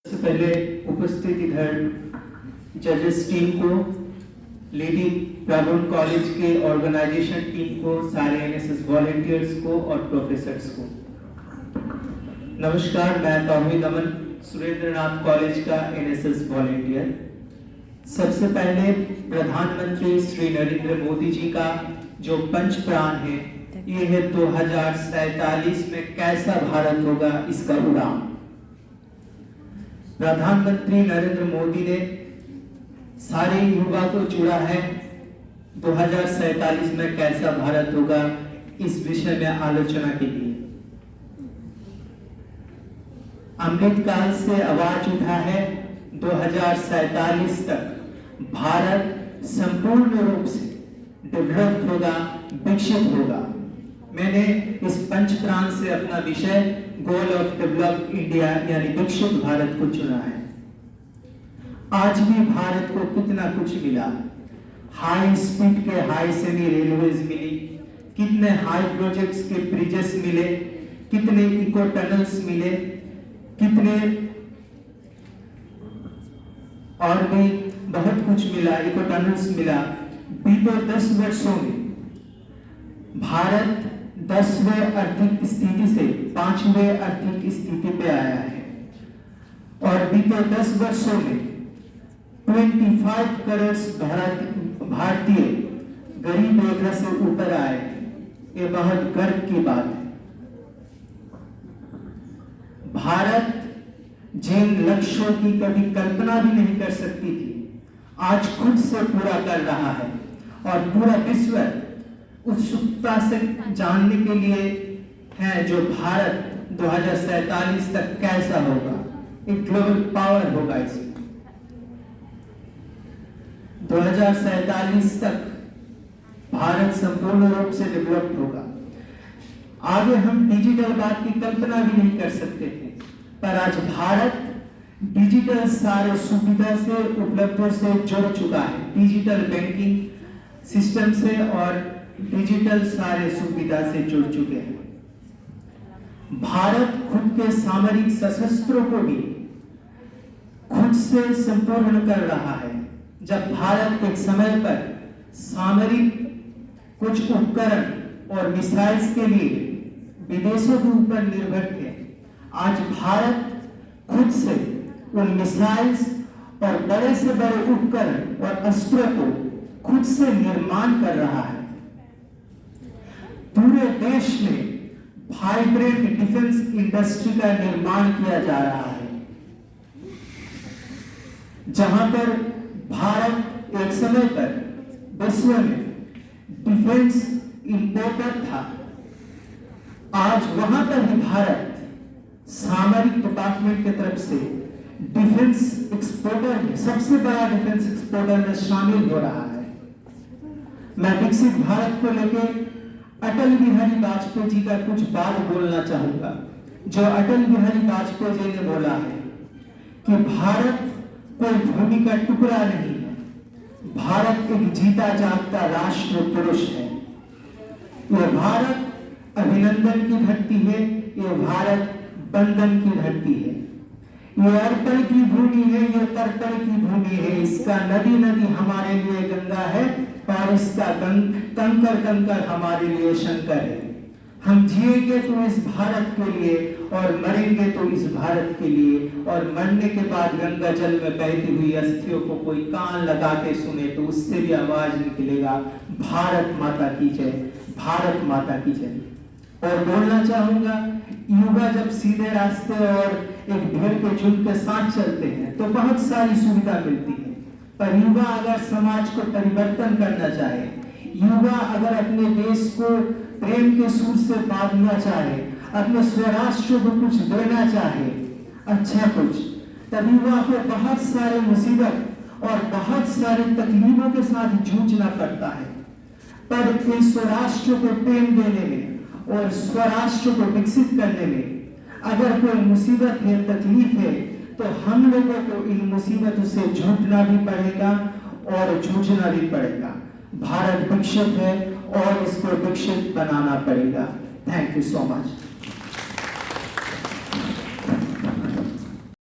सबसे पहले उपस्थित इधर जजेस टीम को, लीडिंग ब्राबोन कॉलेज के ऑर्गेनाइजेशन टीम को, सारे एनएसएस वॉलंटियर्स को और प्रोफेसर्स को नमस्कार। मैं तौहीद अमन, सुरेंद्रनाथ कॉलेज का एनएसएस वॉलंटियर। सबसे पहले प्रधानमंत्री श्री नरेंद्र मोदी जी का जो पंच प्राण है, ये है 2047 में कैसा भारत होगा, इसका उड़ान। प्रधानमंत्री नरेंद्र मोदी ने सारे युवा को जुड़ा है 2047 में कैसा भारत होगा, इस विषय में आलोचना के लिए। अमृतकाल से आवाज उठा है 2047 तक भारत संपूर्ण रूप से डेवलप होगा, विकसित होगा। मैंने इस पंच प्राण से अपना विषय गोल ऑफ डेवलप्ड इंडिया यानी विकसित भारत को चुना है। आज भी भारत को कितना कुछ मिला। हाई स्पीड के हाई सेमी रेलवेज मिली, कितने हाई प्रोजेक्ट्स के ब्रिजेस मिले, कितने इको टनल्स मिले, कितने और भी बहुत कुछ मिला, इको टनल्स मिला। बीते 10 वर्षों में भारत 10वें आर्थिक स्थिति से 5वें आर्थिक स्थिति पे आया है और बीते 10 वर्षों में 25 करोड़ भारतीय गरीब रेखा से ऊपर आए। ये बहुत गर्व की बात है। भारत जिन लक्ष्यों की कभी कल्पना भी नहीं कर सकती थी, आज खुद से पूरा कर रहा है और पूरा विश्व उत्सुकता से जानने के लिए है जो भारत 2047 तक कैसा होगा, एक ग्लोबल पावर होगा। इसमें 2047 तक भारत संपूर्ण रूप से डेवलप होगा। आगे हम डिजिटल बात की कल्पना भी नहीं कर सकते थे, पर आज भारत डिजिटल सारे सुविधा से उपलब्ध से जुड़ चुका है, डिजिटल बैंकिंग सिस्टम से और डिजिटल सारे सुविधा से जुड़ चुके हैं। भारत खुद के सामरिक सशस्त्रों को भी खुद से संपूर्ण कर रहा है। जब भारत एक समय पर सामरिक कुछ उपकरण और मिसाइल्स के लिए विदेशों के ऊपर निर्भर थे, आज भारत खुद से उन मिसाइल्स और बड़े से बड़े उपकरण और अस्त्रों को खुद से निर्माण कर रहा है। पूरे देश में वाइब्रेंट डिफेंस इंडस्ट्री का निर्माण किया जा रहा है। जहां पर भारत एक समय पर विश्व में डिफेंस इंपोर्टर था, आज वहां पर भी भारत सामरिक डिपार्टमेंट की तरफ से डिफेंस एक्सपोर्टर में सबसे बड़ा डिफेंस एक्सपोर्टर में शामिल हो रहा है। मैं विकसित भारत को लेकर अटल बिहारी वाजपेयी जी का कुछ बात बोलना चाहूंगा। जो अटल बिहारी वाजपेयी जी ने बोला है कि भारत कोई भूमि का टुकड़ा नहीं है, भारत एक जीता जागता राष्ट्र पुरुष है। यह भारत अभिनंदन की धरती है, यह भारत बंधन की धरती है, ये अर्पण की भूमि है, ये तर्पण की भूमि है। इसका नदी नदी हमारे लिए गंगा है और इसका कंकर कंकर हमारे लिए शंकर है। हम जिएंगे तो इस भारत के लिए और मरेंगे तो इस भारत के लिए, और मरने के बाद गंगा जल में बहती हुई अस्थियों को कोई कान लगा के सुने तो उससे भी आवाज निकलेगा, भारत माता की जय, भारत माता की जय। और बोलना चाहूंगा, युवा जब सीधे रास्ते और एक भीड़ के झुंड के साथ चलते हैं तो बहुत सारी सुविधा मिलती है, पर युवा अगर समाज को परिवर्तन करना चाहे, युवा अगर अपने देश को प्रेम के सूर से बांधना चाहे, अपने स्वराष्ट्र को कुछ देना चाहे, अच्छा कुछ, तब युवा को बहुत सारे मुसीबत और बहुत सारे तकलीफों के साथ जूझना पड़ता है। पर इस स्वराष्ट्र को प्रेम देने में और स्वराष्ट्र को विकसित करने में अगर कोई मुसीबत है, तकलीफ है, तो हम लोगों को इन मुसीबतों से जूझना भी पड़ेगा और जूझना भी पड़ेगा। भारत विकसित है और इसको विकसित बनाना पड़ेगा। Thank you so much.